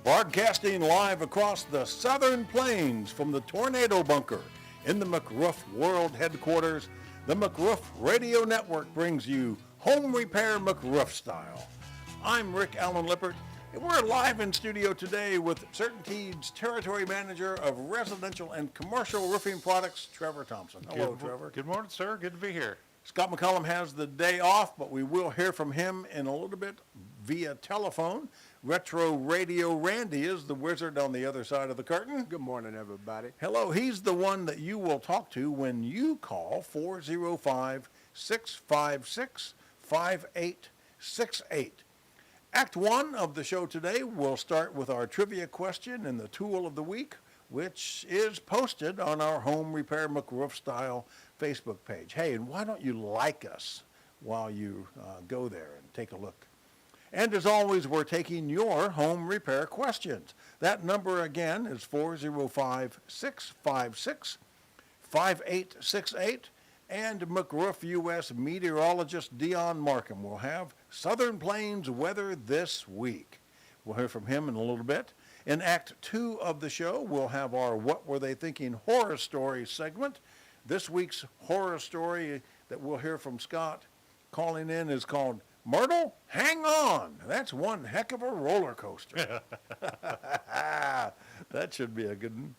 Broadcasting live across the southern plains from the Tornado Bunker in the McRoof World Headquarters, the McRoof Radio Network brings you Home Repair McRoof Style. I'm Rick Allen Lippert, and we're live in studio today with CertainTeed's Territory Manager of Residential and Commercial Roofing Products, Trevor Thompson. Hello, Trevor. Good morning, sir. Good to be here. Scott McCollum has the day off, but we will hear from him in a little bit via telephone. Retro Radio Randy is the wizard on the other side of the curtain. Good morning, everybody. Hello, he's the one that you will talk to when you call 405-656-5868. Act 1 of the show today will start with our trivia question and the tool of the week, which is posted on our Home Repair McRoof Style Facebook page. Hey, and why don't you like us while you go there and take a look? And as always, we're taking your home repair questions. That number again is 405-656-5868. And McRoof U.S. meteorologist Dion Markham will have Southern Plains weather this week. We'll hear from him in a little bit. In Act 2 of the show, we'll have our What Were They Thinking horror story segment. This week's horror story that we'll hear from Scott calling in is called Myrtle, Hang On. That's one heck of a roller coaster. That should be a good one.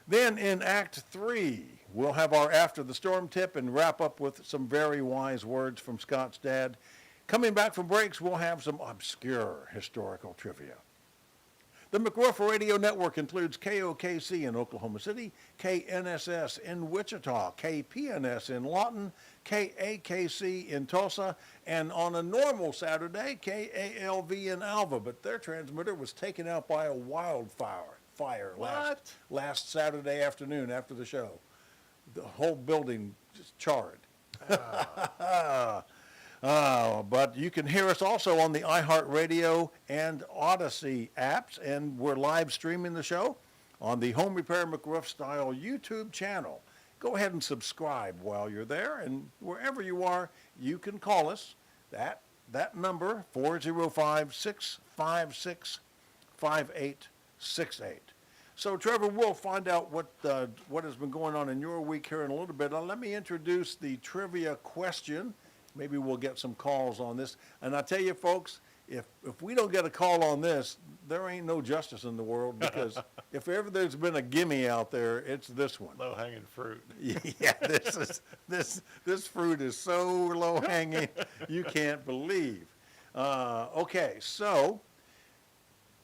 Then in Act 3, we'll have our After the Storm tip and wrap up with some very wise words from Scott's dad. Coming back from breaks, we'll have some obscure historical trivia. The McRoof Radio Network includes KOKC in Oklahoma City, KNSS in Wichita, KPNS in Lawton, KAKC in Tulsa, and on a normal Saturday, KALV in Alva, but their transmitter was taken out by a wildfire last Saturday afternoon after the show. The whole building just charred. But you can hear us also on the iHeartRadio and Odyssey apps, and we're live streaming the show on the Home Repair McRoof Style YouTube channel. Go ahead and subscribe while you're there, and wherever you are, you can call us. That number, 405-656-5868. So, Trevor, we'll find out what has been going on in your week here in a little bit. Now, let me introduce the trivia question. Maybe we'll get some calls on this. And I tell you, folks, if we don't get a call on this, there ain't no justice in the world, because if ever there's been a gimme out there, it's this one. Low-hanging fruit. Yeah, this fruit is so low-hanging, you can't believe. Okay, so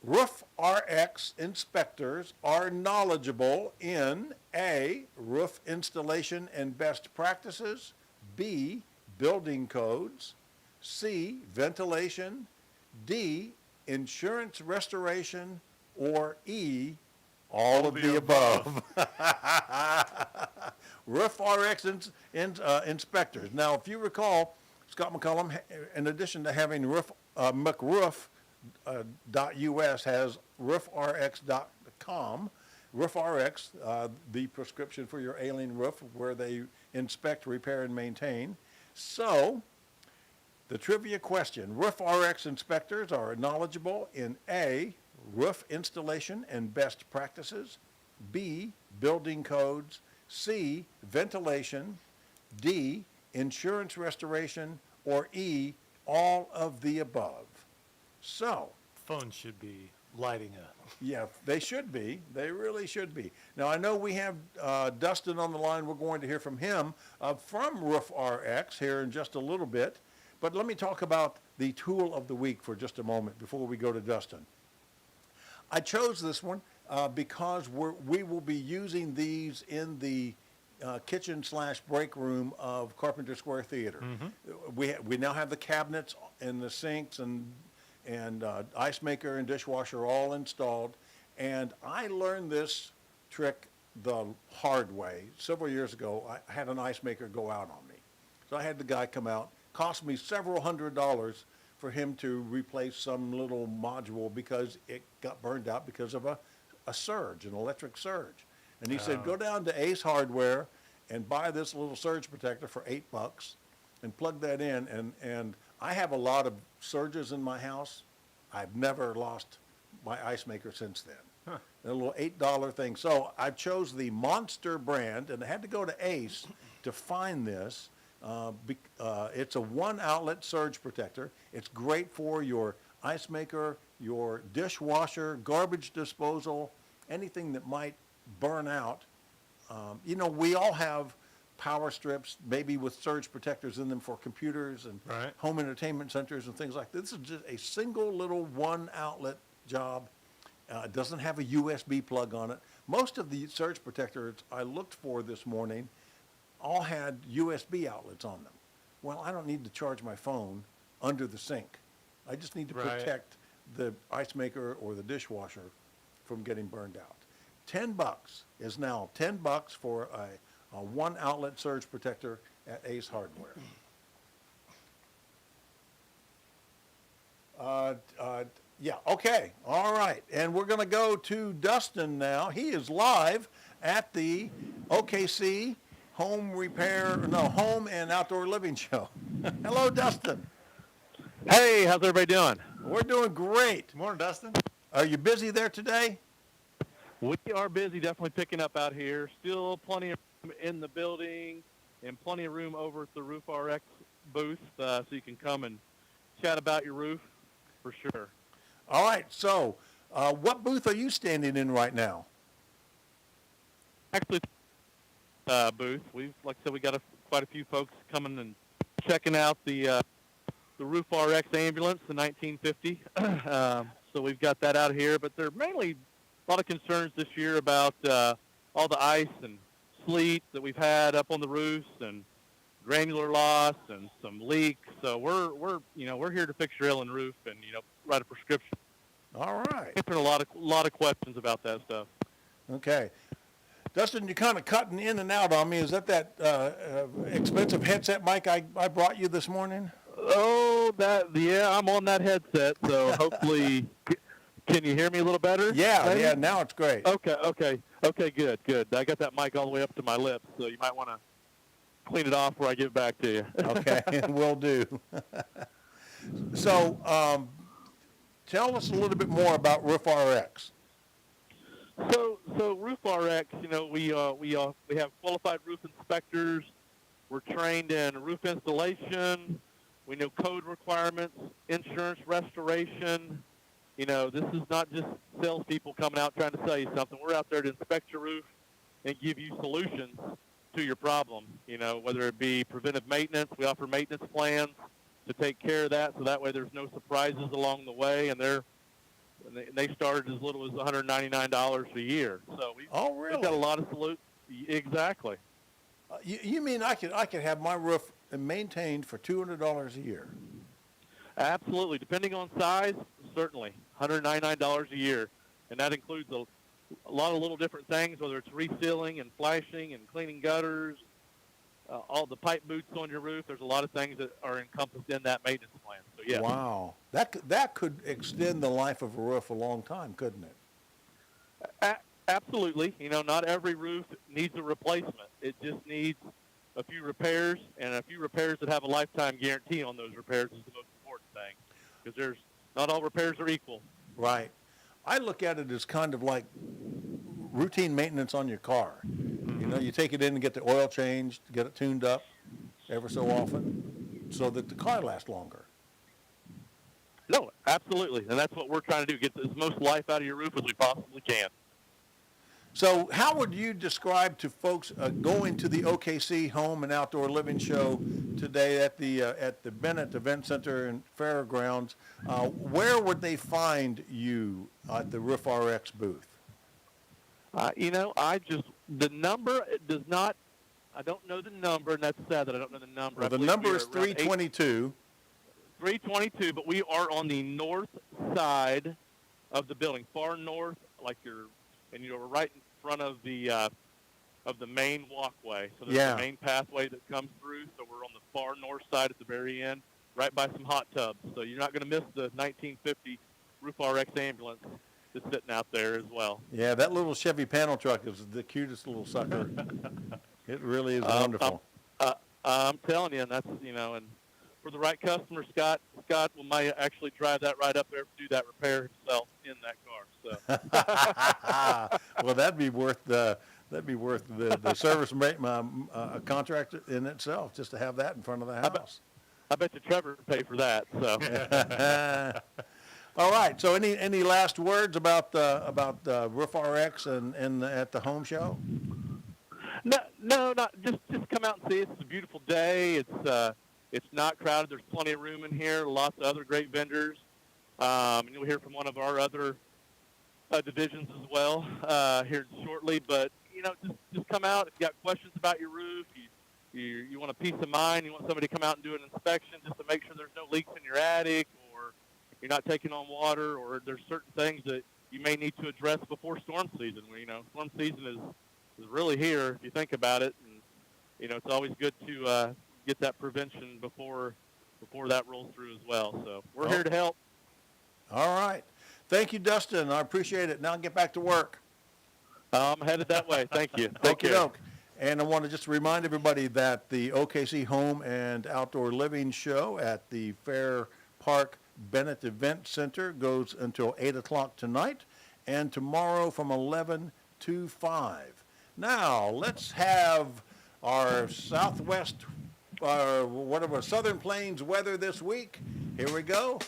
Roof RX inspectors are knowledgeable in A, roof installation and best practices, B, building codes, C, ventilation, D, insurance restoration, or E, all of the above. Roof RX inspectors. Now, if you recall, Scott McCollum, in addition to having McRoof.us, has roofrx.com. RoofRx, the prescription for your ailing roof, where they inspect, repair, and maintain. So, the trivia question: Roof RX inspectors are knowledgeable in A, roof installation and best practices, B, building codes, C, ventilation, D, insurance restoration, or E, all of the above. So, Phones should be lighting up. yeah, they should be. They really should be. Now, I know we have Dustin on the line. We're going to hear from him from Roof RX here in just a little bit. But let me talk about the tool of the week for just a moment before we go to Dustin. I chose this one because we will be using these in the kitchen/break room of Carpenter Square Theater. Mm-hmm. We now have the cabinets and the sinks and ice maker and dishwasher all installed. And I learned this trick the hard way. Several years ago, I had an ice maker go out on me. So I had the guy come out. Cost me several $100s for him to replace some little module because it got burned out because of a surge, an electric surge. And he said, go down to Ace Hardware and buy this little surge protector for $8 and plug that in. And I have a lot of surges in my house. I've never lost my ice maker since then. Huh. A little $8 thing. So I chose the Monster brand, and I had to go to Ace to find this. It's a one outlet surge protector. It's great for your ice maker, your dishwasher, garbage disposal, anything that might burn out. We all have power strips, maybe with surge protectors in them for computers and Right. home entertainment centers and things like that. This is just a single little one outlet job. It doesn't have a USB plug on it. Most of the surge protectors I looked for this morning all had USB outlets on them. Well, I don't need to charge my phone under the sink. I just need to Right. protect the ice maker or the dishwasher from getting burned out. $10 is now $10 for a one outlet surge protector at Ace Hardware. Yeah, okay, all right. And we're going to go to Dustin now. He is live at the OKC Home and Outdoor Living Show. Hello, Dustin. Hey, how's everybody doing? We're doing great. Morning, Dustin. Are you busy there today? We are busy, definitely picking up out here. Still plenty of room in the building and plenty of room over at the Roof RX booth, so you can come and chat about your roof for sure. All right, so what booth are you standing in right now? Actually, booth. Like I said, we got quite a few folks coming and checking out the Roof RX ambulance, the 1950. So we've got that out here, but there are mainly a lot of concerns this year about all the ice and sleet that we've had up on the roofs and granular loss and some leaks. So we're here to fix your ailing roof and write a prescription. All right. Answering a lot of questions about that stuff. Okay. Dustin, you're kind of cutting in and out on me. Is that expensive headset mic I brought you this morning? Oh, I'm on that headset, so hopefully, can you hear me a little better? Yeah, maybe? yeah, now it's great. Okay, good. I got that mic all the way up to my lips, so you might want to clean it off before I give it back to you. Okay, will do. So, tell us a little bit more about Roof RX. So Roof RX, we have qualified roof inspectors. We're trained in roof installation. We know code requirements, insurance restoration. This is not just salespeople coming out trying to sell you something. We're out there to inspect your roof and give you solutions to your problem. Whether it be preventive maintenance, we offer maintenance plans to take care of that, so that way there's no surprises along the way. And they started as little as $199 a year. So we've got a lot of solutions. Exactly. You mean I could have my roof maintained for $200 a year? Absolutely. Depending on size, certainly. $199 a year. And that includes a lot of little different things, whether it's resealing and flashing and cleaning gutters, all the pipe boots on your roof. There's a lot of things that are encompassed in that maintenance plan. So, yeah. Wow. That could extend the life of a roof a long time, couldn't it? Absolutely. Not every roof needs a replacement. It just needs a few repairs, and a few repairs that have a lifetime guarantee on those repairs is the most important thing, because not all repairs are equal. Right. I look at it as kind of like routine maintenance on your car. You take it in and get the oil changed, get it tuned up ever so often so that the car lasts longer. No, absolutely. And that's what we're trying to do, get as most life out of your roof as we possibly can. So how would you describe to folks going to the OKC Home and Outdoor Living Show today at the Bennett Event Center and Fairgrounds? Where would they find you at the Roof RX booth? The number does not, I don't know the number, and that's sad that I don't know the number. Well, the number is 322. 322, but we are on the north side of the building, far north, and you're right in front of the main walkway. So there's the main pathway that comes through. So we're on the far north side at the very end, right by some hot tubs. So you're not going to miss the 1950 Roof RX ambulance that's sitting out there as well. Yeah, that little Chevy panel truck is the cutest little sucker. It really is wonderful. I'm telling you, and that's, and for the right customer, Scott might actually drive that right up there to do that repair himself in that car. So, Well, that'd be worth the service contract in itself, just to have that in front of the house. I bet you Trevor would pay for that. So, All right. So, any last words about Roof RX and at the home show? no, not just come out and see us. It's a beautiful day. It's not crowded. There's plenty of room in here. Lots of other great vendors. And you'll hear from one of our other divisions as well here shortly. But just come out if you got questions about your roof. You want a peace of mind. You want somebody to come out and do an inspection just to make sure there's no leaks in your attic, or you're not taking on water, or there's certain things that you may need to address before storm season. Storm season is really here if you think about it, and it's always good to get that prevention before that rolls through as well. So we're here to help. All right. Thank you, Dustin. I appreciate it. Now get back to work. I'm headed that way. Thank you. Okie doke. And I want to just remind everybody that the OKC Home and Outdoor Living Show at the Fair Park Bennett Event Center goes until 8 o'clock tonight, and tomorrow from 11 to 5. Now, let's have our Southern Plains weather this week. Here we go.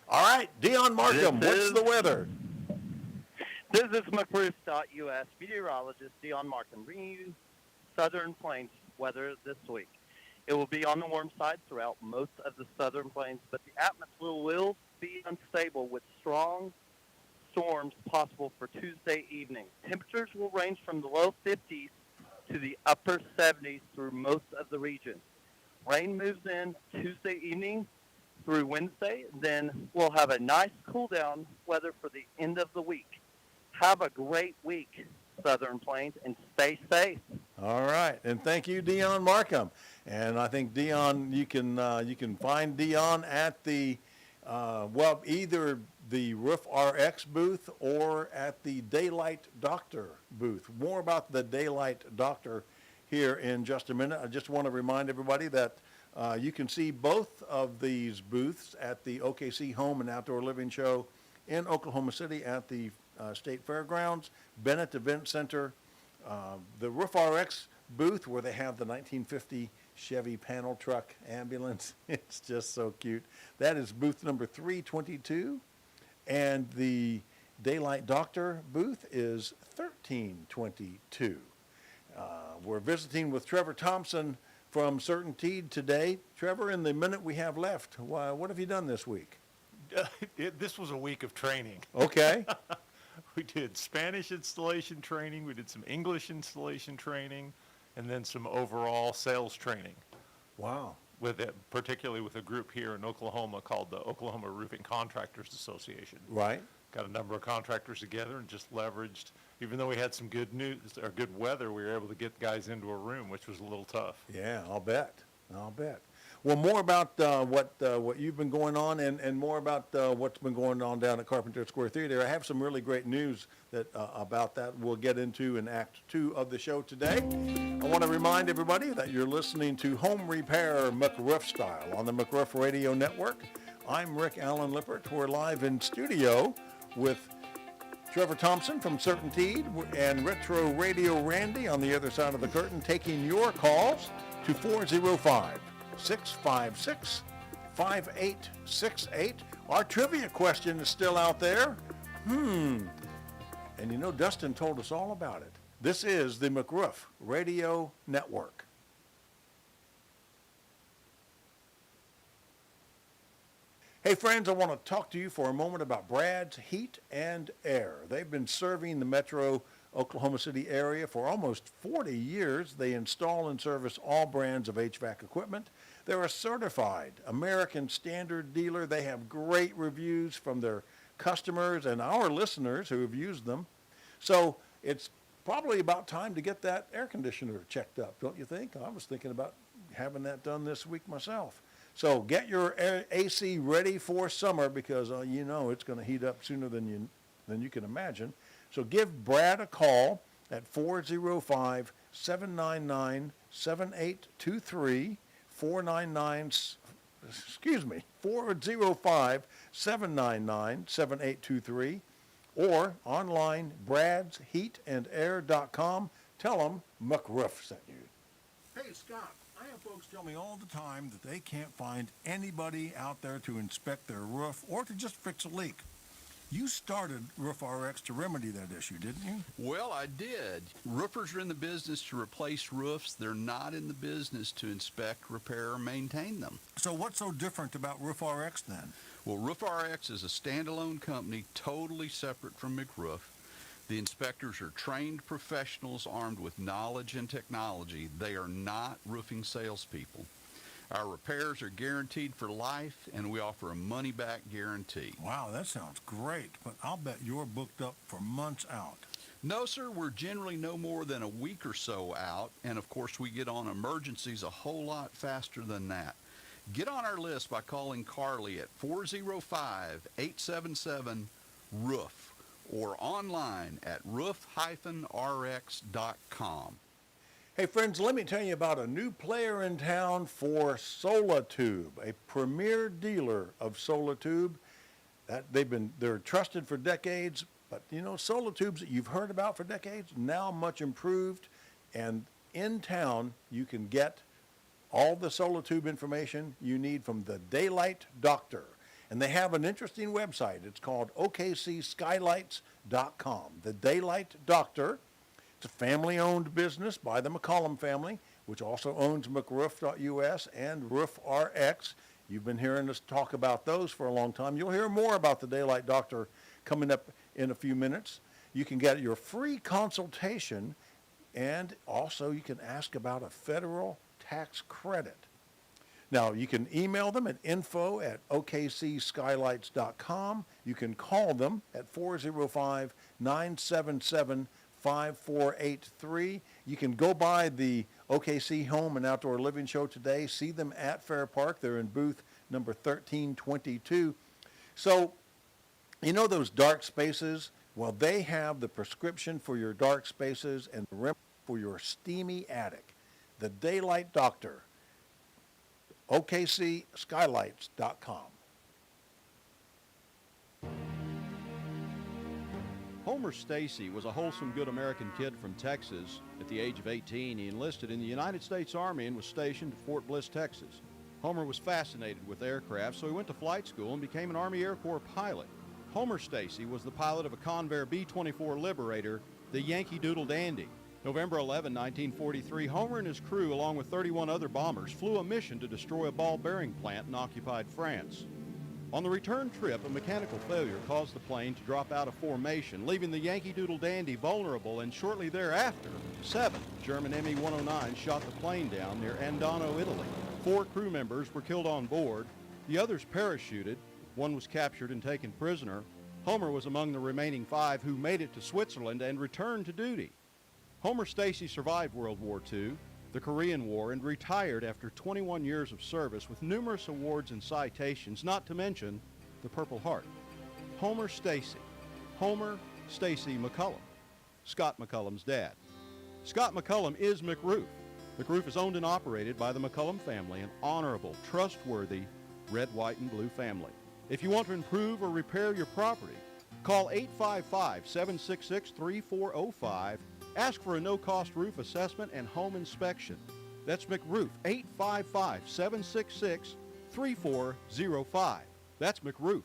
All right, Dion Markham, what's the weather? This is McRoof.us meteorologist Dion Markham bringing you Southern Plains weather this week. It will be on the warm side throughout most of the Southern Plains, but the atmosphere will be unstable with strong storms possible for Tuesday evening. Temperatures will range from the low 50s to the upper 70s through most of the region. Rain moves in Tuesday evening through Wednesday, then we'll have a nice cool down weather for the end of the week. Have a great week, Southern Plains, and stay safe. All right, and thank you, Dion Markham. And I think Dion, you can find Dion at the either the Roof RX booth or at the Daylight Doctor booth. More about the Daylight Doctor here in just a minute. I just want to remind everybody that you can see both of these booths at the OKC Home and Outdoor Living Show in Oklahoma City at the State Fairgrounds, Bennett Event Center, the Roof RX booth where they have the 1950 Chevy panel truck ambulance. It's just so cute. That is booth number 322. And the Daylight Doctor booth is 1322. We're visiting with Trevor Thompson from Certainteed today. Trevor, in the minute we have left, what have you done this week? This was a week of training. Okay. We did Spanish installation training, we did some English installation training, and then some overall sales training. Wow. Particularly with a group here in Oklahoma called the Oklahoma Roofing Contractors Association. Right. Got a number of contractors together and just leveraged, even though we had some good news or good weather, we were able to get guys into a room, which was a little tough. Yeah, I'll bet. Well, more about what you've been going on and more about what's been going on down at Carpenter Square Theater. I have some really great news about that we'll get into in Act 2 of the show today. I want to remind everybody that you're listening to Home Repair McRoof Style on the McRoof Radio Network. I'm Rick Allen Lippert. We're live in studio with Trevor Thompson from Certainteed and Retro Radio Randy on the other side of the curtain, taking your calls to 405-656-5868. Our trivia question is still out there. And Dustin told us all about it. This is the McRoof Radio Network. Hey friends, I want to talk to you for a moment about Brad's Heat and Air. They've been serving the metro Oklahoma City area for almost 40 years. They install and service all brands of HVAC equipment. They're a certified American Standard dealer. They have great reviews from their customers and our listeners who have used them. So it's probably about time to get that air conditioner checked up, don't you think? I was thinking about having that done this week myself. So get your AC ready for summer because it's going to heat up sooner than you can imagine. So give Brad a call at 405-799-7823, 405-799-7823, or online, bradsheatandair.com. Tell them McRoof sent you. Hey, Scott, I have folks tell me all the time that they can't find anybody out there to inspect their roof or to just fix a leak. You started Roof RX to remedy that issue, didn't you? Well, I did. Roofers are in the business to replace roofs. They're not in the business to inspect, repair, or maintain them. So what's so different about Roof RX then? Well, Roof RX is a standalone company totally separate from McRoof. The inspectors are trained professionals armed with knowledge and technology. They are not roofing salespeople. Our repairs are guaranteed for life, and we offer a money-back guarantee. Wow, that sounds great, but I'll bet you're booked up for months out. No, sir, we're generally no more than a week or so out, and of course we get on emergencies a whole lot faster than that. Get on our list by calling Carly at 405-877-ROOF or online at roof-rx.com. Hey friends, let me tell you about a new player in town for Solatube, a premier dealer of Solatube. They're trusted for decades, but you know, Solatubes that you've heard about for decades, now much improved, and in town you can get all the Solatube information you need from the Daylight Doctor. And they have an interesting website. It's called OKCSkylights.com. The Daylight Doctor. It's a family-owned business by the McCollum family, which also owns McRoof.us and Roof RX. You've been hearing us talk about those for a long time. You'll hear more about the Daylight Doctor coming up in a few minutes. You can get your free consultation, and also you can ask about a federal tax credit. Now, you can email them at info@OKCSkylights.com. You can call them at 405-977-5483. You can go by the OKC Home and Outdoor Living Show today. See them at Fair Park. They're in booth number 1322. So, you know those dark spaces? Well, they have the prescription for your dark spaces and the remedy for your steamy attic. The Daylight Doctor. OKCSkylights.com. Homer Stacy was a wholesome, good American kid from Texas. At the age of 18, he enlisted in the United States Army and was stationed at Fort Bliss, Texas. Homer was fascinated with aircraft, so he went to flight school and became an Army Air Corps pilot. Homer Stacy was the pilot of a Convair B-24 Liberator, the Yankee Doodle Dandy. November 11, 1943, Homer and his crew, along with 31 other bombers, flew a mission to destroy a ball bearing plant in occupied France. On the return trip, a mechanical failure caused the plane to drop out of formation, leaving the Yankee Doodle Dandy vulnerable, and shortly thereafter, 7 German Me-109 shot the plane down near Andano, Italy. 4 crew members were killed on board. The others parachuted. 1 was captured and taken prisoner. Homer was among the remaining 5 who made it to Switzerland and returned to duty. Homer Stacy survived World War II, the Korean War, and retired after 21 years of service with numerous awards and citations, not to mention the Purple Heart. Homer Stacy. Homer Stacy McCollum. Scott McCollum's dad. Scott McCollum is McRoof. McRoof is owned and operated by the McCollum family, an honorable, trustworthy red, white, and blue family. If you want to improve or repair your property, call 855-766-3405. Ask for a no-cost roof assessment and home inspection. That's McRoof, 855-766-3405. That's McRoof.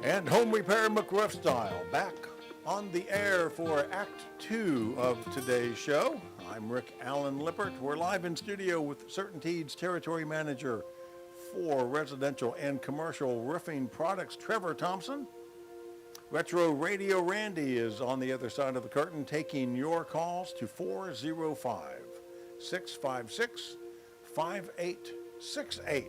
And Home Repair McRoof style, back on the air for Act 2 of today's show. I'm Rick Allen Lippert. We're live in studio with CertainTeed's Territory Manager for Residential and Commercial Roofing Products, Trevor Thompson. Retro Radio Randy is on the other side of the curtain, taking your calls to 405-656-5868.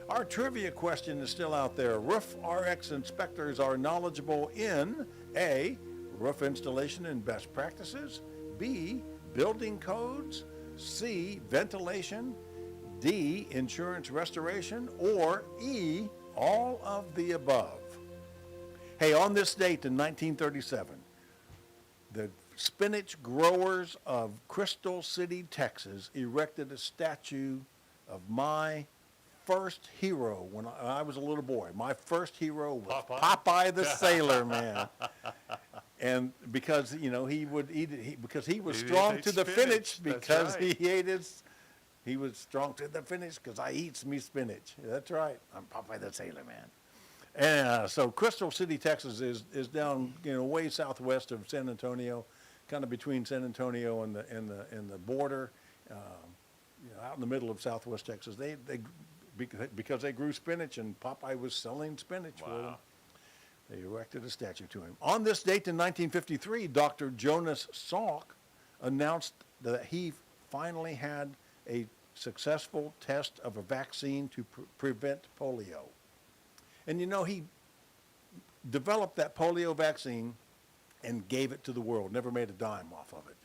Our trivia question is still out there. Roof RX inspectors are knowledgeable in A, roof installation and best practices, B, building codes, C, ventilation, D, insurance restoration, or E, All of the above. Hey, on this date in 1937, the spinach growers of Crystal City, Texas, erected a statue of my first hero when I was a little boy. My first hero was Popeye the Sailor Man. And because, you know, he would eat it, because he was He strong ate to the spinach. finish, That's because right. he was strong to the finish because I eats me spinach. That's right. I'm Popeye the Sailor Man. And so Crystal City, Texas is down, you know, way southwest of San Antonio, kind of between San Antonio and the border, you know, out in the middle of southwest Texas. Because they grew spinach and Popeye was selling spinach for them. Wow. They erected a statue to him. On this date in 1953, Dr. Jonas Salk announced that he finally had a successful test of a vaccine to prevent polio. And you know, he developed that polio vaccine and gave it to the world, never made a dime off of it.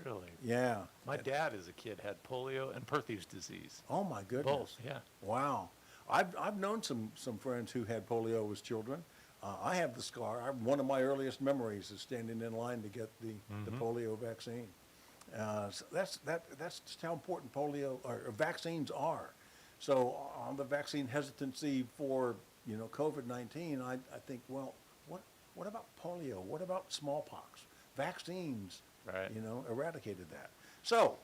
Really? Yeah. My dad as a kid had polio and Perthes disease. Oh my goodness. Both, yeah. Wow. I've known some friends who had polio as children. I have the scar. One of my earliest memories is standing in line to get the polio vaccine. So that's just how important polio or vaccines are. So on the vaccine hesitancy for, you know, COVID-19, I think, well, what about polio? What about smallpox? Vaccines, Right. you know, eradicated that. So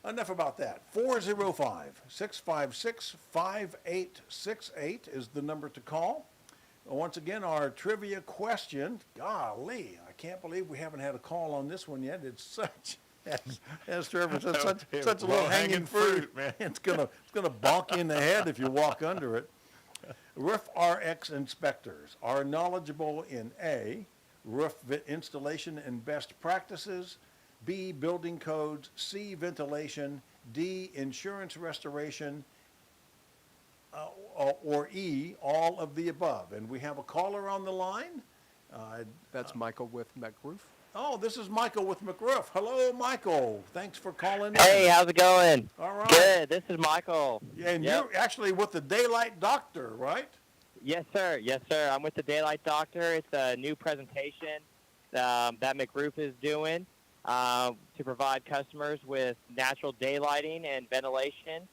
enough about that. 405-656-5868 is the number to call. Once again, our trivia question. Golly, I can't believe we haven't had a call on this one yet. It's such, as Trevor says, such a little hanging fruit, man. It's gonna bonk you in the head if you walk under it. Roof RX inspectors are knowledgeable in A, roof installation and best practices, B, building codes, C, ventilation, D, insurance restoration, or E, all of the above. And we have a caller on the line. That's Michael with McRoof. Oh, this is Michael with McRoof. Hello, Michael. Thanks for calling in. Hey, how's it going? All right. Good. This is Michael. And Yep. you're actually with the Daylight Doctor, right? Yes, sir. Yes, sir. I'm with the Daylight Doctor. It's a new presentation that McRoof is doing to provide customers with natural daylighting and ventilation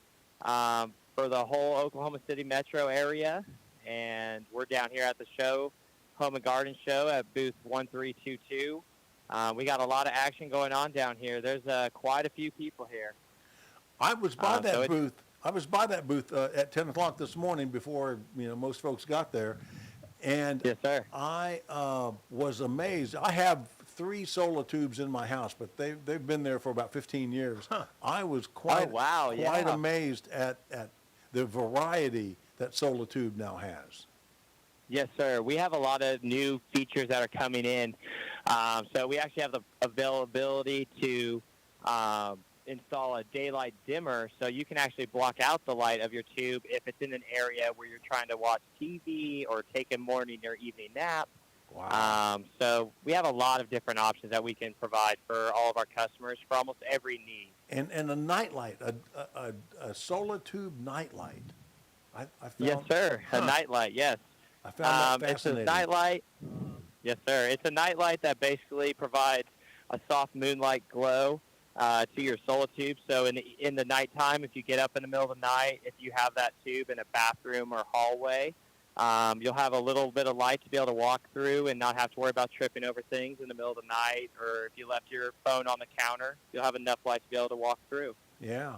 for the whole Oklahoma City metro area. And we're down here at the show, Home and Garden Show at booth 1322. We got a lot of action going on down here. There's quite a few people here. I was by that booth. I was by that booth at 10 o'clock this morning before, you know, most folks got there. And Yes, sir. I was amazed. I have 3 solar tubes in my house, but they've been there for about 15 years. I was quite amazed at the variety that solar tube now has. Yes, sir. We have a lot of new features that are coming in. So we actually have the availability to install a daylight dimmer, so you can actually block out the light of your tube if it's in an area where you're trying to watch TV or take a morning or evening nap. Wow. So we have a lot of different options that we can provide for all of our customers for almost every need. And a nightlight, a solar tube nightlight. I found, Yes, sir. A nightlight, yes. I found that It's a fascinating. nightlight. Yes, sir. It's a nightlight that basically provides a soft moonlight glow to your solar tube. So in the nighttime, if you get up in the middle of the night, if you have that tube in a bathroom or hallway, you'll have a little bit of light to be able to walk through and not have to worry about tripping over things in the middle of the night, or if you left your phone on the counter, you'll have enough light to be able to walk through. Yeah.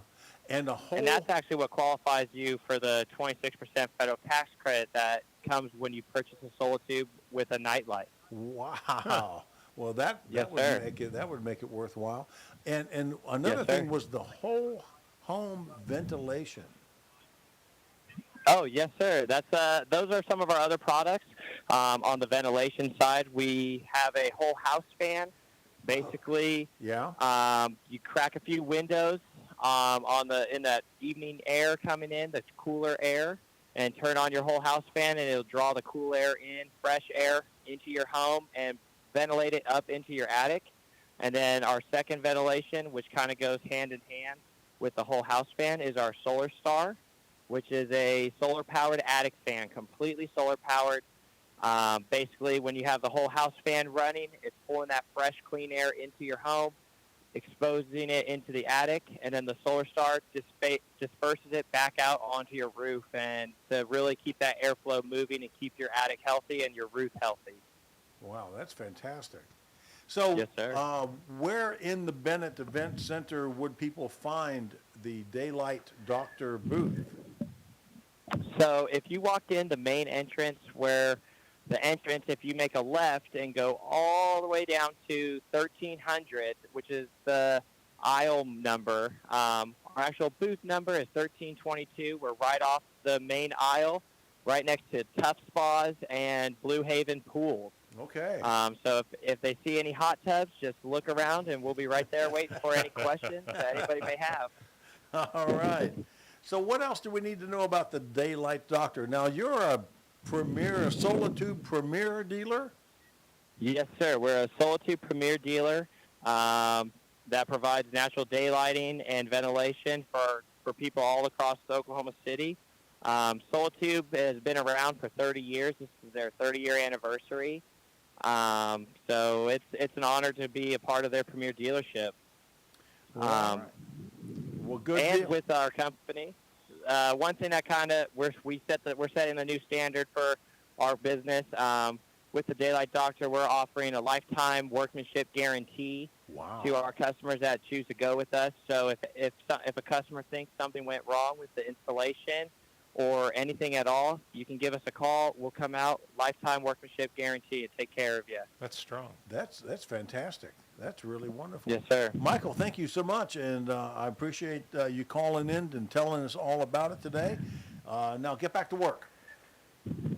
And And that's actually what qualifies you for the 26% federal tax credit that comes when you purchase a solar tube with a nightlight. Wow. Well, that Yes, would sir. make it worthwhile. And another Yes, thing sir. was the whole home ventilation. Oh, yes, sir. That's those are some of our other products. On the ventilation side, we have a whole house fan. Basically, Yeah. you crack a few windows in that evening air coming in, the cooler air, and turn on your whole house fan, and it'll draw the cool air in, fresh air into your home, and ventilate it up into your attic. And then our second ventilation, which kind of goes hand in hand with the whole house fan, is our Solar Star. which is a solar-powered attic fan, completely solar-powered. Basically, when you have the whole house fan running, it's pulling that fresh, clean air into your home, exposing it into the attic, and then the solar star disperses it back out onto your roof, and to really keep that airflow moving and keep your attic healthy and your roof healthy. Wow, that's fantastic. So, Yes, sir. where in the Bennett Event Center would people find the Daylight Doctor booth? So if you walked in the main entrance, where the entrance, if you make a left and go all the way down to 1300, which is the aisle number, our actual booth number is 1322. We're right off the main aisle, right next to Tough Spas and Blue Haven Pools. Okay. So if they see any hot tubs, just look around, and we'll be right there waiting for any questions that anybody may have. All right. So what else do we need to know about the Daylight Doctor? Now, you're a Solitude Premier dealer? Yes, sir. We're a Solitude Premier dealer that provides natural daylighting and ventilation for people all across Oklahoma City. Solitude has been around for 30 years. This is their 30-year anniversary. So it's an honor to be a part of their premier dealership. All right. Well, good And deal. with our company, one thing that kind of we're setting a new standard for our business. With the Daylight Doctor, we're offering a lifetime workmanship guarantee Wow. to our customers that choose to go with us. So if a customer thinks something went wrong with the installation or anything at all, you can give us a call. We'll come out, lifetime workmanship guarantee, and take care of you. That's strong. That's fantastic. That's really wonderful. Yes, sir. Michael, thank you so much, and I appreciate you calling in and telling us all about it today. Now get back to work.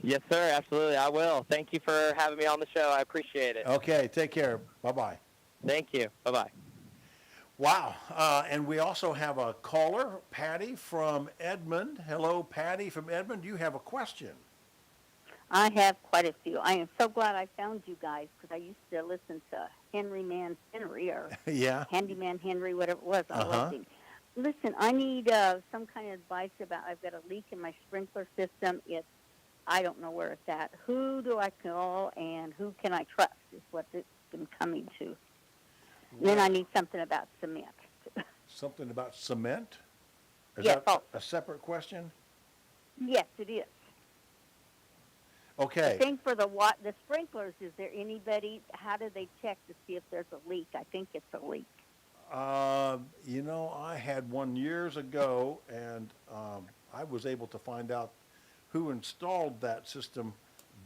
Yes, sir. Absolutely. I will. Thank you for having me on the show. I appreciate it. Okay, take care. Bye-bye. Thank you. Bye-bye. Wow. And we also have a caller, Patty from Edmond. Hello, Patty from Edmond. You have a question. I have quite a few. I am so glad I found you guys because I used to listen to Henry Man Henry or Yeah. Handyman Henry, whatever it was. I Uh-huh. loved him. Listen, I need some kind of advice about. I've got a leak in my sprinkler system. I don't know where it's at. Who do I call and who can I trust? Is what it's been coming to. Then I need something about cement. Something about cement? Is Yes, that a separate question? Yes, it is. Okay. The thing for the sprinklers, is there anybody, how do they check to see if there's a leak? I think it's a leak. I had one years ago, and I was able to find out who installed that system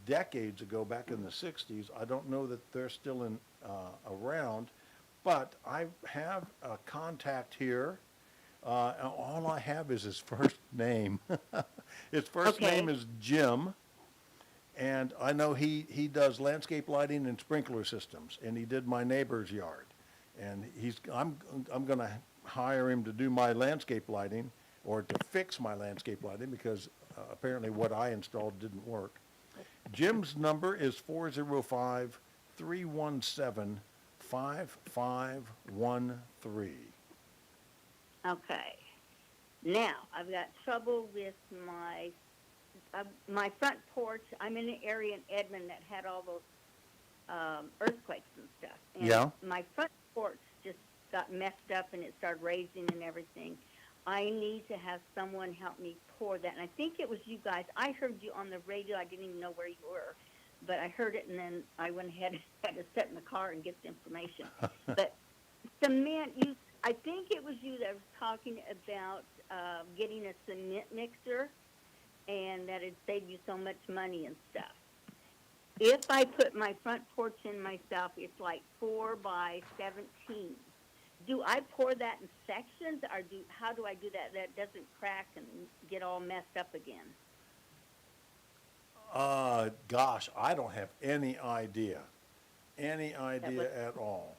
decades ago, back in the 60s. I don't know that they're still around, but I have a contact here. And all I have is his first name. His first name is Jim. And I know he does landscape lighting and sprinkler systems, and he did my neighbor's yard. And I'm going to hire him to do my landscape lighting, or to fix my landscape lighting, because apparently what I installed didn't work. Jim's number is 405-317-5513. Okay. Now, I've got trouble with my front porch. I'm in an area in Edmond that had all those earthquakes and stuff. And Yeah. my front porch just got messed up, and it started raising and everything. I need to have someone help me pour that. And I think it was you guys. I heard you on the radio. I didn't even know where you were. But I heard it, and then I went ahead and had to sit in the car and get the information. But cement, I think it was you that was talking about getting a cement mixer, and that it'd save you so much money and stuff. If I put my front porch in myself, it's like 4 by 17. Do I pour that in sections, or how do I do that? That doesn't crack and get all messed up again. Gosh, I don't have any idea at all.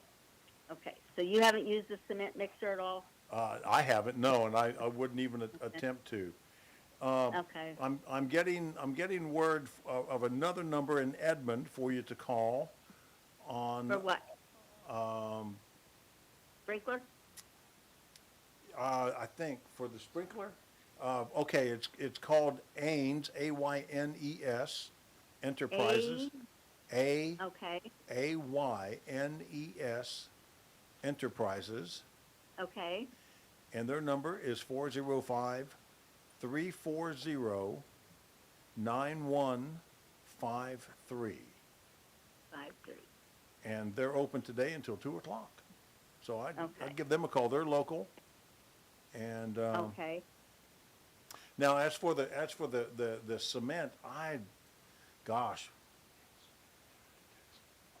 Okay, so you haven't used the cement mixer at all? I haven't, no, and I wouldn't even attempt to. Okay. I'm getting word of another number in Edmond for you to call on. For what? Sprinkler? I think for the sprinkler. Okay, it's called Aynes, Aynes Enterprises. Okay, Aynes Enterprises, okay, and their number is 405-340-9153. 5:30. And they're open today until 2 o'clock. So I'd Okay. give them a call. They're local. And Okay, now as for the cement, gosh.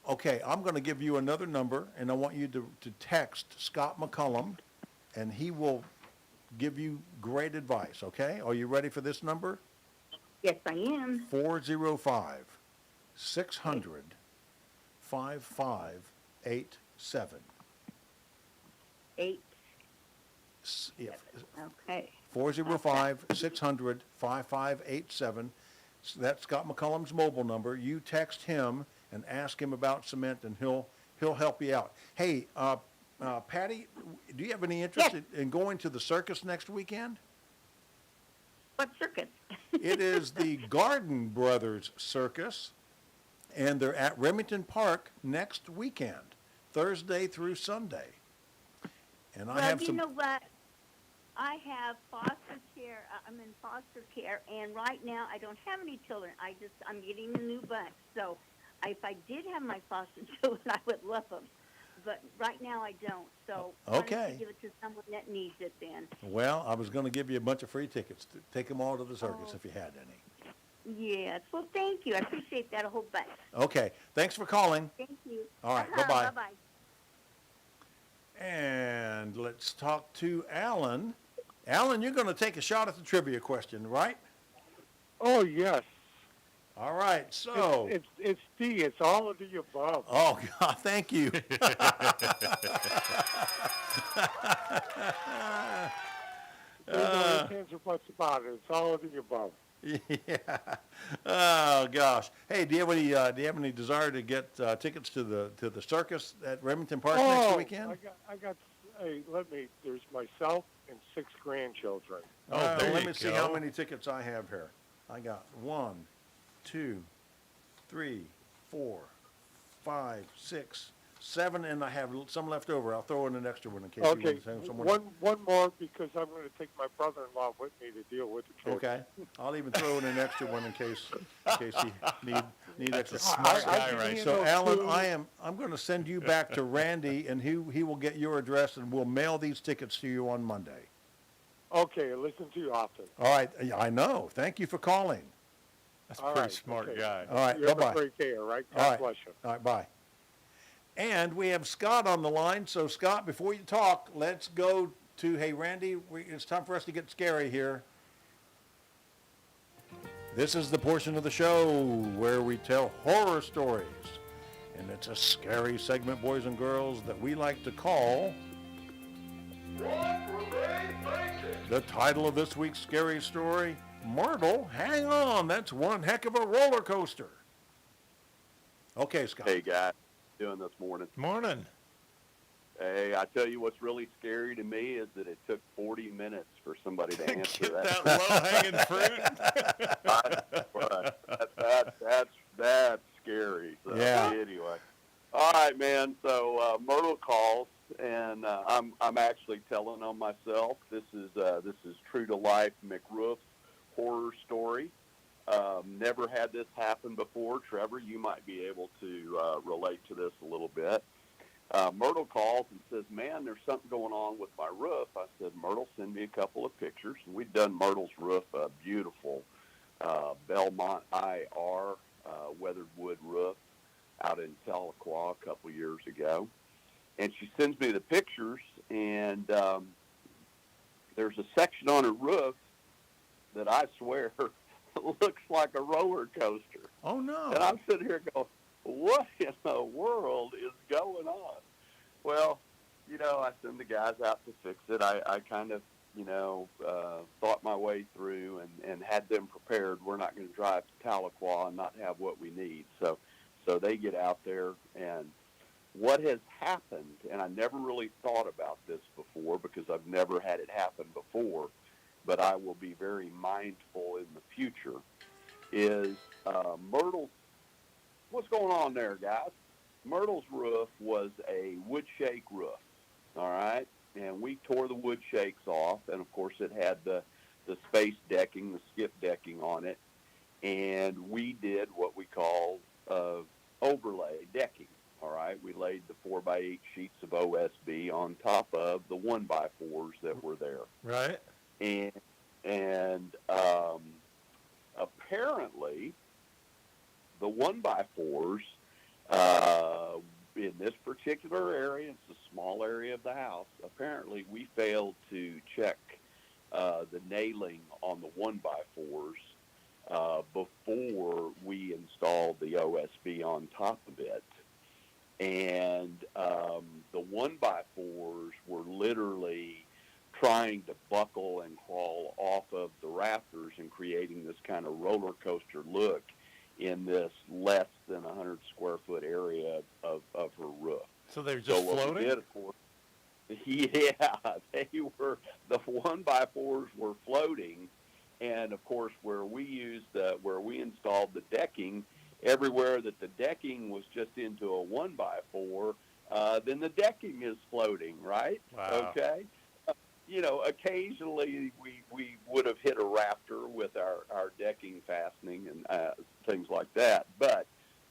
Okay, I'm going to give you another number, and I want you to text Scott McCullum, and he will give you great advice, okay? Are you ready for this number? yes, I am. 405-600-5587. 8, Yeah, okay. 405-600-5587. So that's Scott McCullum's mobile number. You text him and ask him about cement, and he'll help you out. Hey, Patty, do you have any interest Yes. in going to the circus next weekend? What circus? It is the Garden Brothers Circus, and they're at Remington Park next weekend, Thursday through Sunday. And I Well, have you some. know what? I have foster care. I'm in foster care, and right now I don't have any children. I'm getting a new bunch. So if I did have my foster children, I would love them. But right now I don't. So why don't Okay. you give it to someone that needs it then? Well, I was going to give you a bunch of free tickets to take them all to the circus Oh. if you had any. Yes. Well, thank you. I appreciate that a whole bunch. Okay, thanks for calling. Thank you. All right, bye-bye. Bye-bye. And let's talk to Alan. Alan, you're going to take a shot at the trivia question, right? Oh, yes. All right, so. It's D. It's all of the above. Oh, God, thank you. There's no ifs, ands, or buts about it. It's all of the above. Yeah. Oh, gosh. Hey, do you have any desire to get tickets to the circus at Remington Park next weekend? I got. Hey, there's myself and 6 grandchildren. there let you me see how go. many tickets I have here. I got 1, 2, 3, 4, 5, 6, 7, and I have some left over. I'll throw in an extra one in case you Okay, want to send someone. one more because I'm going to take my brother-in-law with me to deal with the children. Okay, I'll even throw in an extra one in case you need extra. Smart guy, give right? you So those Alan, two. I'm going to send you back to Randy, and he will get your address, and we'll mail these tickets to you on Monday. Okay, I listen to you often. All right, I know. Thank you for calling. That's a All pretty right, smart okay. guy. All right, You have bye-bye. a great day, all right? All God right. bless you. All right, bye. And we have Scott on the line. So, Scott, before you talk, let's go to, hey, Randy, it's time for us to get scary here. This is the portion of the show where we tell horror stories. And it's a scary segment, boys and girls, that we like to call... The title of this week's scary story, Myrtle, hang on, that's one heck of a roller coaster. Okay, Scott. Hey, guys, doing this morning? Morning. Hey, I tell you what's really scary to me is that it took 40 minutes for somebody to answer Get that. that low-hanging fruit. That's scary. So, Yeah. Anyway, all right, man. So Myrtle calls, and I'm actually telling on myself. This is true to life McRoof's horror story. Never had this happen before. Trevor, you might be able to relate to this a little bit. Myrtle calls and says, man, there's something going on with my roof. I said, Myrtle, send me a couple of pictures. And we'd done Myrtle's roof, a beautiful Belmont IR weathered wood roof out in Tahlequah a couple years ago. And she sends me the pictures, and there's a section on her roof that I swear looks like a roller coaster. Oh, no. And I'm sitting here going, what in the world is going on? Well, I send the guys out to fix it. I kind of, thought my way through and had them prepared. We're not going to drive to Tahlequah and not have what we need. So they get out there, and what has happened, and I never really thought about this before because I've never had it happen before, but I will be very mindful in the future, is Myrtle's. What's going on there, guys? Myrtle's roof was a wood shake roof, all right? And we tore the wood shakes off, and of course it had the space decking, the skip decking on it, and we did what we call overlay decking, all right? We laid the 4x8 sheets of OSB on top of the 1x4s that were there. Right. And apparently the 1x4s, in this particular area, it's a small area of the house, apparently we failed to check the nailing on the 1x4s before we installed the OSB on top of it. And the 1x4s were literally trying to buckle and crawl off of the rafters and creating this kind of roller coaster look in this less than 100 square foot area of her roof. So they were just what floating? We did, of course, yeah, they were. The 1x4s were floating, and of course, where we installed the decking, everywhere that the decking was just into a 1x4, then the decking is floating, right? Wow. Okay. Occasionally we would have hit a rafter with our decking fastening and things like that. But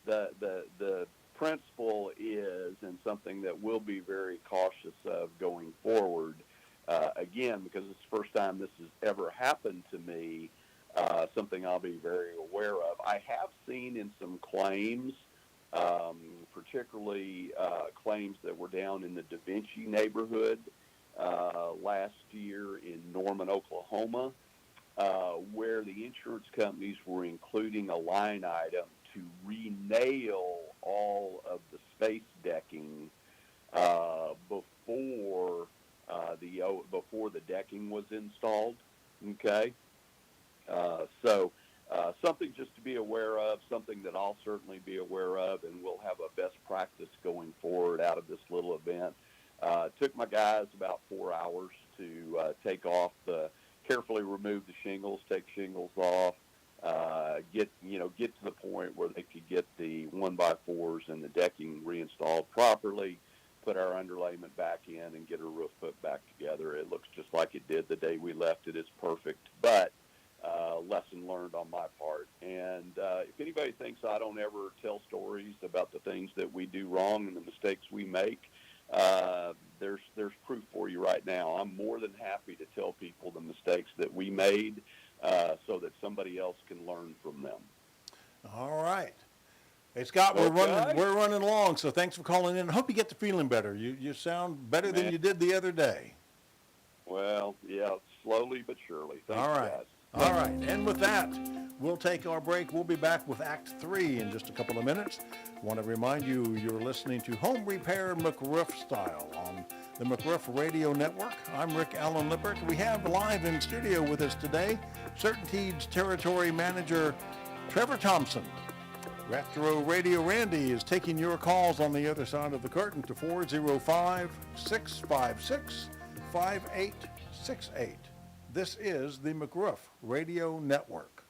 the principle is, and something that we'll be very cautious of going forward, again, because it's the first time this has ever happened to me, something I'll be very aware of. I have seen in some claims, particularly claims that were down in the Da Vinci neighborhood, last year in Norman, Oklahoma, where the insurance companies were including a line item to re-nail all of the space decking before the decking was installed. Okay, so something just to be aware of, something that I'll certainly be aware of, and we'll have a best practice going forward out of this little event. Took my guys about 4 hours to carefully remove the shingles, take shingles off, get to the point where they could get the 1x4s and the decking reinstalled properly, put our underlayment back in, and get our roof put back together. It looks just like it did the day we left it. It's perfect, but lesson learned on my part. And if anybody thinks I don't ever tell stories about the things that we do wrong and the mistakes we make, there's proof for you right now. I'm more than happy to tell people the mistakes that we made so that somebody else can learn from them. All right. Hey, Scott, we're running along, so thanks for calling in. I hope you get to feeling better. You sound better than you did the other day. Well, yeah, slowly but surely. Thanks, all right. guys. All right. And with that, we'll take our break. We'll be back with Act 3 in just a couple of minutes. I want to remind you, you're listening to Home Repair McRoof Style on the McRoof Radio Network. I'm Rick Allen Lippert. We have live in studio with us today CertainTeed's Territory Manager Trevor Thompson. Retro Radio Randy is taking your calls on the other side of the curtain to 405-656-5868. This is the McRoof Radio Network.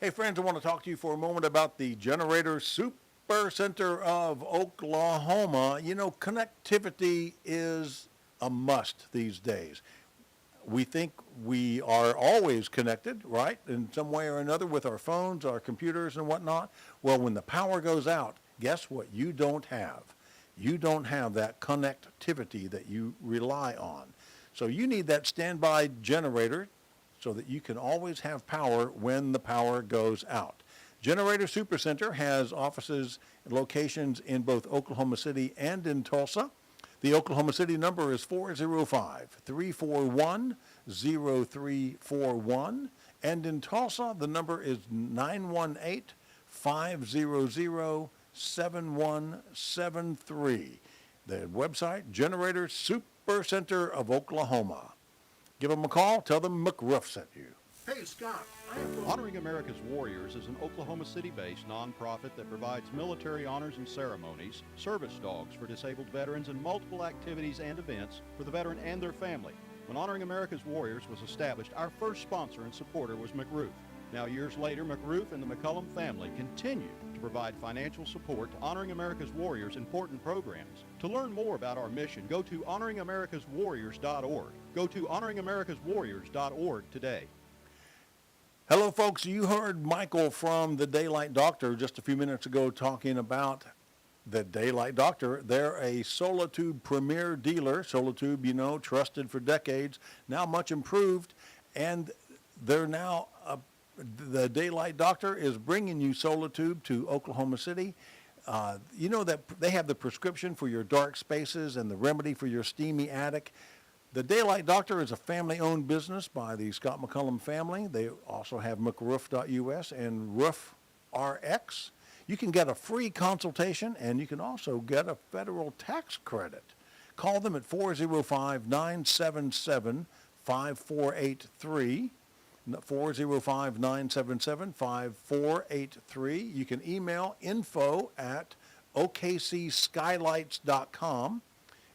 Hey friends, I want to talk to you for a moment about the Generator Super Center of Oklahoma. You know, connectivity is a must these days. We think we are always connected, right, in some way or another with our phones, our computers and whatnot. Well, when the power goes out, guess what you don't have? You don't have that connectivity that you rely on. So you need that standby generator so that you can always have power when the power goes out. Generator Supercenter has offices and locations in both Oklahoma City and in Tulsa. The Oklahoma City number is 405-341-0341. And in Tulsa, the number is 918-500-7173. The website, Generator Super Center of Oklahoma. Give them a call. Tell them McRoof sent you. Hey, Scott, Honoring America's Warriors is an Oklahoma City-based nonprofit that provides military honors and ceremonies, service dogs for disabled veterans, and multiple activities and events for the veteran and their family. When Honoring America's Warriors was established, our first sponsor and supporter was McRoof. Now, years later, McRoof and the McCullum family continue to provide financial support to Honoring America's Warriors' important programs. To learn more about our mission, go to honoringamericaswarriors.org. Go to honoringamericaswarriors.org today. Hello, folks. You heard Michael from the Daylight Doctor just a few minutes ago talking about the Daylight Doctor. They're a Solitube premier dealer. Solitube, you know, trusted for decades, now much improved, and they're now the Daylight Doctor is bringing you Solitube to Oklahoma City. You know that they have the prescription for your dark spaces and the remedy for your steamy attic. The Daylight Doctor is a family-owned business by the Scott McCullum family. They also have McRoof.us and Roof RX. You can get a free consultation, and you can also get a federal tax credit. Call them at 405-977-5483. 405-977-5483. You can email info@okcskylights.com.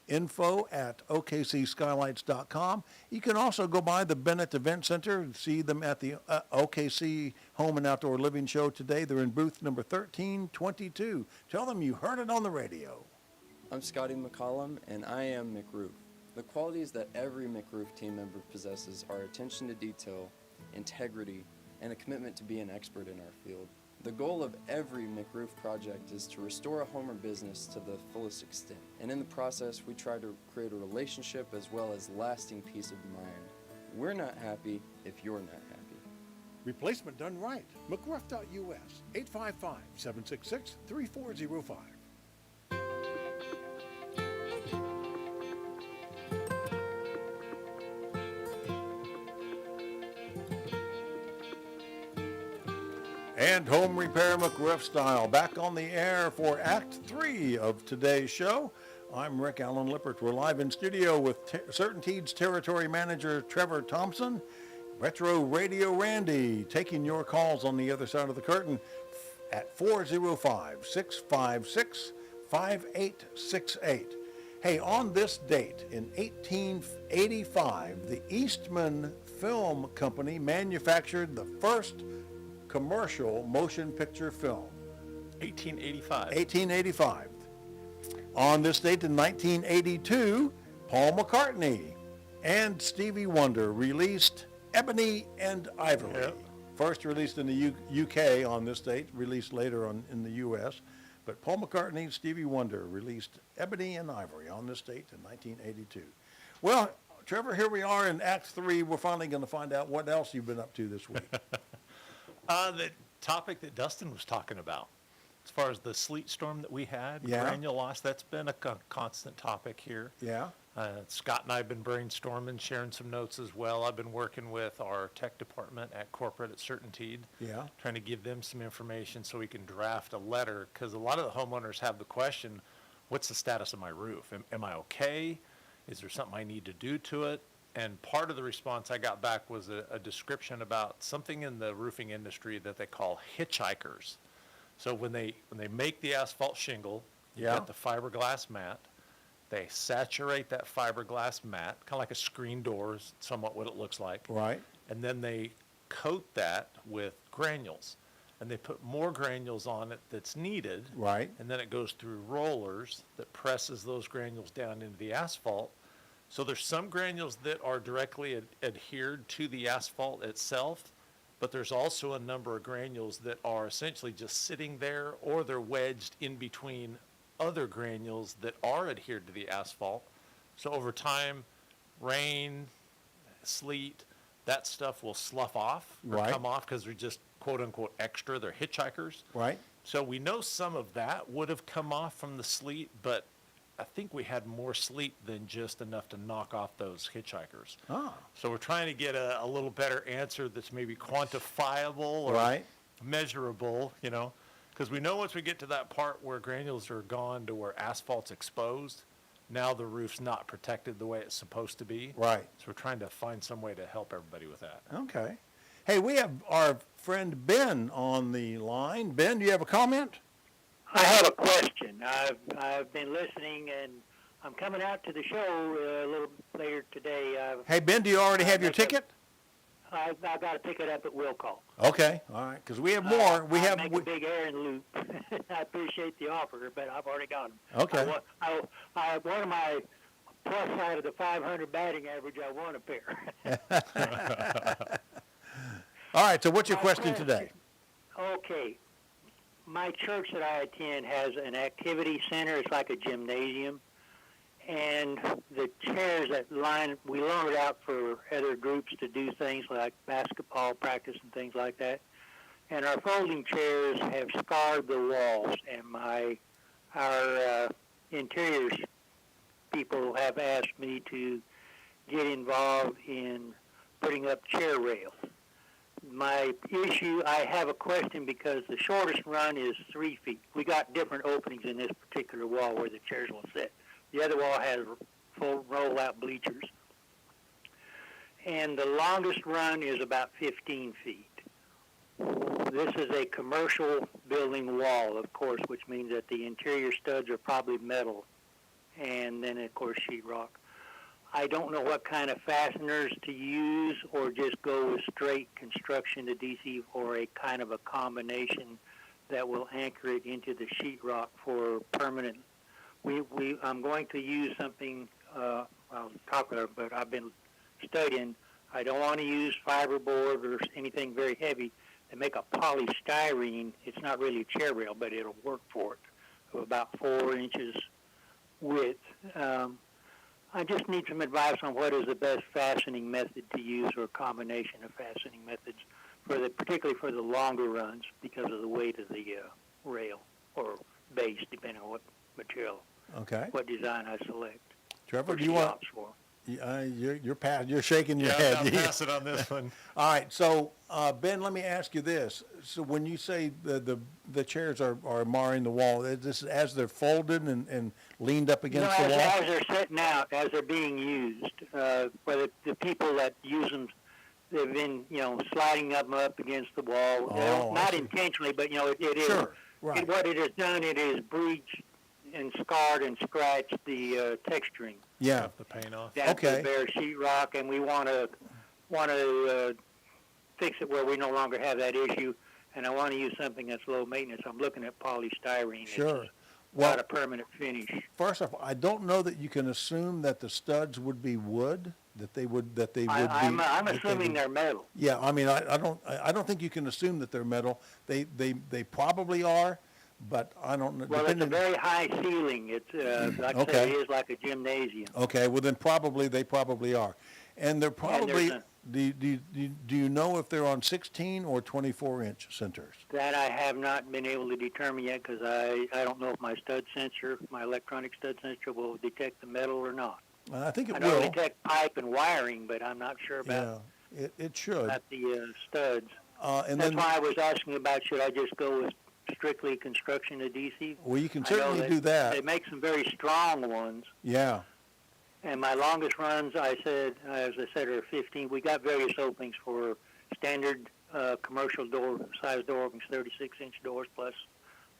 info@okcskylights.com. You can also go by the Bennett Event Center and see them at the OKC Home and Outdoor Living Show today. They're in booth number 1322. Tell them you heard it on the radio. I'm Scotty McCollum, and I am McRoof. The qualities that every McRoof team member possesses are attention to detail, integrity, and a commitment to be an expert in our field. The goal of every McRoof project is to restore a home or business to the fullest extent, and in the process we try to create a relationship as well as lasting peace of mind. We're not happy if you're not happy. Replacement done right. McRoof.us, 855-766-3405. And Home Repair McRoof Style back on the air for Act 3 of today's show. I'm Rick Allen Lippert. We're live in studio with Certainteed's Territory Manager Trevor Thompson, Retro Radio Randy, taking your calls on the other side of the curtain at 405-656-5868. Hey, on this date in 1885, the Eastman Film Company manufactured the first commercial motion picture film. 1885. On this date in 1982, Paul McCartney and Stevie Wonder released Ebony and Ivory. Yep. First released in the UK on this date, released later in the US. But Paul McCartney and Stevie Wonder released Ebony and Ivory on this date in 1982. Well, Trevor, here we are in Act 3. We're finally going to find out what else you've been up to this week. The topic that Dustin was talking about, as far as the sleet storm that we had, granule loss, that's been a constant topic here. Yeah. Scott and I have been brainstorming, sharing some notes as well. I've been working with our tech department at corporate at Certainteed, trying to give them some information so we can draft a letter, because a lot of the homeowners have the question, what's the status of my roof? Am I okay? Is there something I need to do to it? And part of the response I got back was a description about something in the roofing industry that they call hitchhikers. So when they make the asphalt shingle, you get the fiberglass mat. They saturate that fiberglass mat, kind of like a screen door is somewhat what it looks like. Right. And then they coat that with granules. And they put more granules on it that's needed. Right. And then it goes through rollers that presses those granules down into the asphalt. So there's some granules that are directly adhered to the asphalt itself, but there's also a number of granules that are essentially just sitting there, or they're wedged in between other granules that are adhered to the asphalt. So over time, rain, sleet, that stuff will slough off or come off because they're just quote unquote extra. They're hitchhikers. Right. So we know some of that would have come off from the sleet, but I think we had more sleet than just enough to knock off those hitchhikers. Ah. So we're trying to get a little better answer that's maybe quantifiable or measurable, you know, because we know once we get to that part where granules are gone to where asphalt's exposed, now the roof's not protected the way it's supposed to be. Right. So we're trying to find some way to help everybody with that. Okay. Hey, we have our friend Ben on the line. Ben, do you have a comment? I have a question. I've been listening, and I'm coming out to the show a little later today. Hey, Ben, do you already have your ticket? I've got to pick it up at will call. Okay, all right, because we have more. I make a big errand loop. I appreciate the offer, but I've already got them. Okay. One of my plus side of the 500 batting average, I won a pair. All right, so what's your question today? Okay. My church that I attend has an activity center. It's like a gymnasium. And the chairs that we loan it out for other groups to do things like basketball practice and things like that. And our folding chairs have scarred the walls. And our interiors people have asked me to get involved in putting up chair rails. My issue, I have a question because the shortest run is 3 feet. We got different openings in this particular wall where the chairs will sit. The other wall has full roll-out bleachers. And the longest run is about 15 feet. This is a commercial building wall, of course, which means that the interior studs are probably metal. And then, of course, sheetrock. I don't know what kind of fasteners to use or just go with straight construction adhesive or a kind of a combination that will anchor it into the sheetrock for permanent. I'm going to use something, I'll talk about it, but I've been studying. I don't want to use fiberboard or anything very heavy. They make a polystyrene. It's not really a chair rail, but it'll work for it, of about 4 inches width. I just need some advice on what is the best fastening method to use or a combination of fastening methods, particularly for the longer runs because of the weight of the rail or base, depending on what material, what design I select. Trevor, do you want? You're shaking your head. Yeah, pass it on this one. All right, so Ben, let me ask you this: so when you say the chairs are marring the wall, is this as they're folded and leaned up against the wall? As they're sitting out, as they're being used, whether the people that use them, they've been sliding them up against the wall, not intentionally, but it is. Sure, right. What it has done, it is breached and scarred and scratched the texturing. Yeah, the paint off. That's the bare sheetrock, and we want to fix it where we no longer have that issue. And I want to use something that's low maintenance. I'm looking at polystyrene. Sure. Well, not a permanent finish. First off, I don't know that you can assume that the studs would be wood. I'm assuming they're metal. Yeah, I mean, I don't think you can assume that they're metal. They probably are. But I don't know. Well, it's a very high ceiling. It's like I said, it is like a gymnasium. Okay, well then they probably are, and they're probably. Do you know if they're on 16 or 24-inch centers? That I have not been able to determine yet because I don't know if my electronic stud sensor will detect the metal or not. I think it will. I know will detect pipe and wiring, but I'm not sure about. Yeah, it should. About the studs. And that's why I was asking about should I just go with strictly construction adhesive. Well, you can certainly do that. They make some very strong ones. Yeah. And my longest runs, as I said, are 15. We got various openings for standard commercial size door openings, 36-inch doors, plus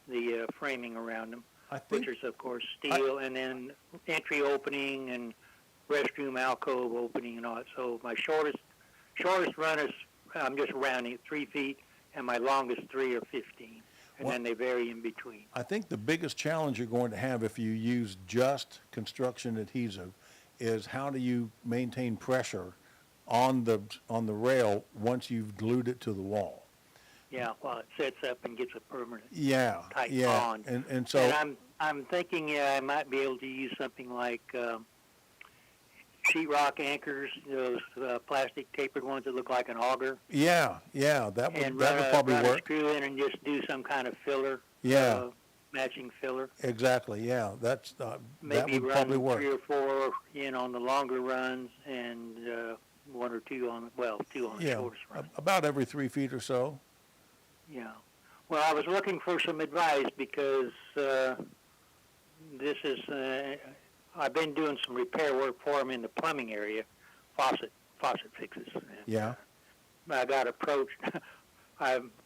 the framing around them, which is, of course, steel, and then entry opening and restroom alcove opening and all that. So my shortest run is, I'm just rounding, 3 feet, and my longest 3 are 15. And then they vary in between. I think the biggest challenge you're going to have if you use just construction adhesive is how do you maintain pressure on the rail once you've glued it to the wall. Yeah, while it sets up and gets a permanent tight bond. And so and I'm thinking I might be able to use something like sheetrock anchors, those plastic tapered ones that look like an auger. Yeah, that would probably run work. A screw in and just do some kind of filler. Matching filler. Exactly. Yeah, that Maybe would probably work. 3 or 4 in on the longer runs and 1 or 2 on the shortest run. About every 3 feet or so. Yeah. Well, I was looking for some advice because this is. I've been doing some repair work for them in the plumbing area, faucet fixes. And, I got approached.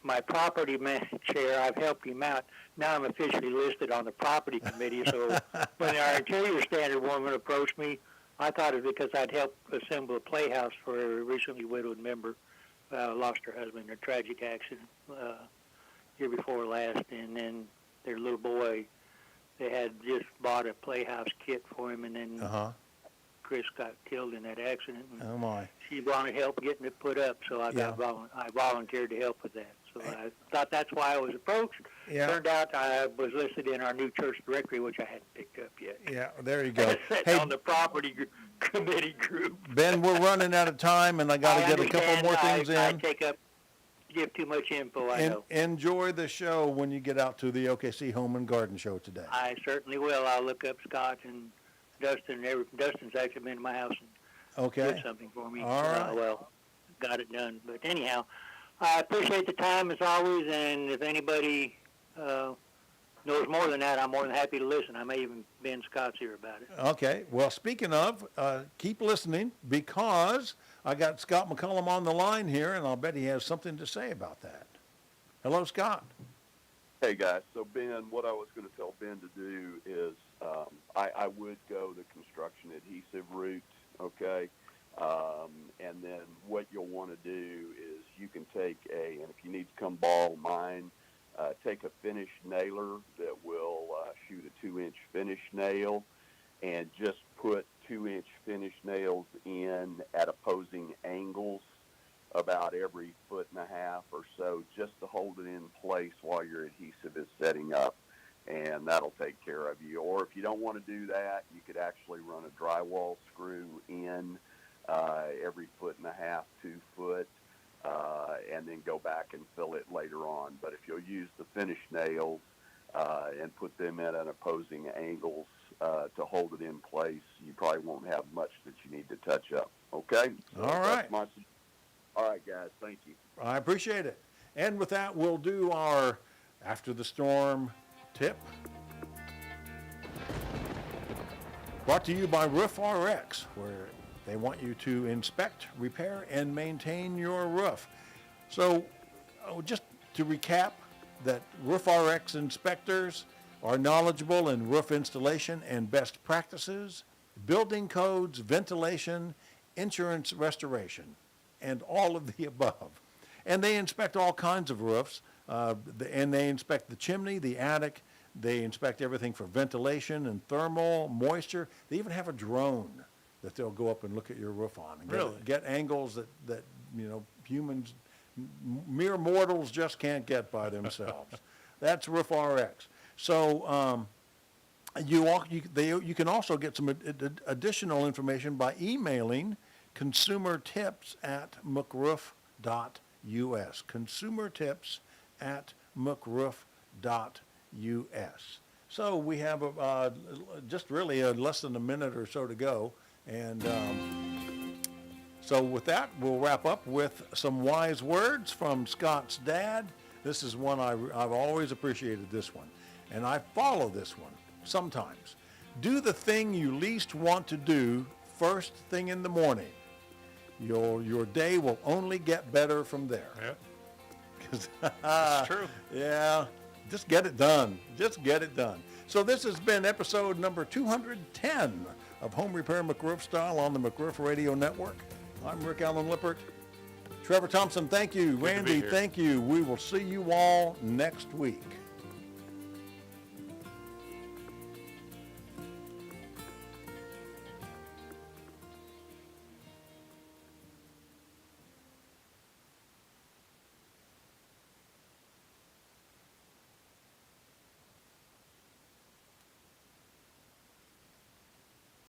My property chair, I've helped him out. Now I'm officially listed on the property committee. So when our interior standard woman approached me, I thought it was because I'd helped assemble a playhouse for a recently widowed member. Lost her husband in a tragic accident year before last, and then their little boy, they had just bought a playhouse kit for him, and then Chris got killed in that accident. And Oh, my. she wanted help getting it put up, so I volunteered to help with that. So I thought that's why I was approached. Yeah. Turned out I was listed in our new church directory, which I hadn't picked up yet. Yeah, there you go. Sitting on the property committee group. Ben, we're running out of time, and I got to get a couple more things I in. give too much info, I know. Enjoy the show when you get out to the OKC Home and Garden Show today. I certainly will. I'll look up Scott and Dustin. Dustin's actually been to my house and did something for me. All right. Well, got it done. But anyhow, I appreciate the time as always, and if anybody knows more than that, I'm more than happy to listen. I may even Ben Scott's here about it. Okay. Well, speaking of, keep listening, because I got Scott McCollum on the line here, and I'll bet he has something to say about that. Hello, Scott. Hey, guys. So, Ben, what I was going to tell Ben to do is I would go the construction adhesive route, okay? And then what you'll want to do is you can take and if you need to come borrow mine, take a finish nailer that will shoot a 2-inch finish nail and just put 2-inch finish nails in at opposing angles about every 1.5 feet or so, just to hold it in place while your adhesive is setting up, and that'll take care of you. Or if you don't want to do that, you could actually run a drywall screw in every 1.5 feet, 2 foot, and then go back and fill it later on. But if you'll use the finish nails and put them in at opposing angles to hold it in place, you probably won't have much that you need to touch up. Okay? So all right. All right, guys. Thank you. I appreciate it. And with that, we'll do our After the Storm tip. Brought to you by Roof RX, where they want you to inspect, repair, and maintain your roof. So just to recap, that Roof RX inspectors are knowledgeable in roof installation and best practices, building codes, ventilation, insurance restoration, and all of the above. And they inspect all kinds of roofs, and they inspect the chimney, the attic. They inspect everything for ventilation and thermal, moisture. They even have a drone that they'll go up and look at your roof on and get angles that humans, mere mortals, just can't get by themselves. That's Roof RX. So you can also get some additional information by emailing consumertips@mcroof.us. consumertips@mcroof.us. So we have just really less than a minute or so to go. And so with that, we'll wrap up with some wise words from Scott's dad. This is one I've always appreciated, this one. And I follow this one sometimes. Do the thing you least want to do first thing in the morning. Your day will only get better from there. Yeah. That's true. Yeah. Just get it done. Just get it done. So this has been episode number 210 of Home Repair McRoof Style on the McRoof Radio Network. I'm Rick Allen Lippert. Trevor Thompson, thank you. Randy, thank you. We will see you all next week.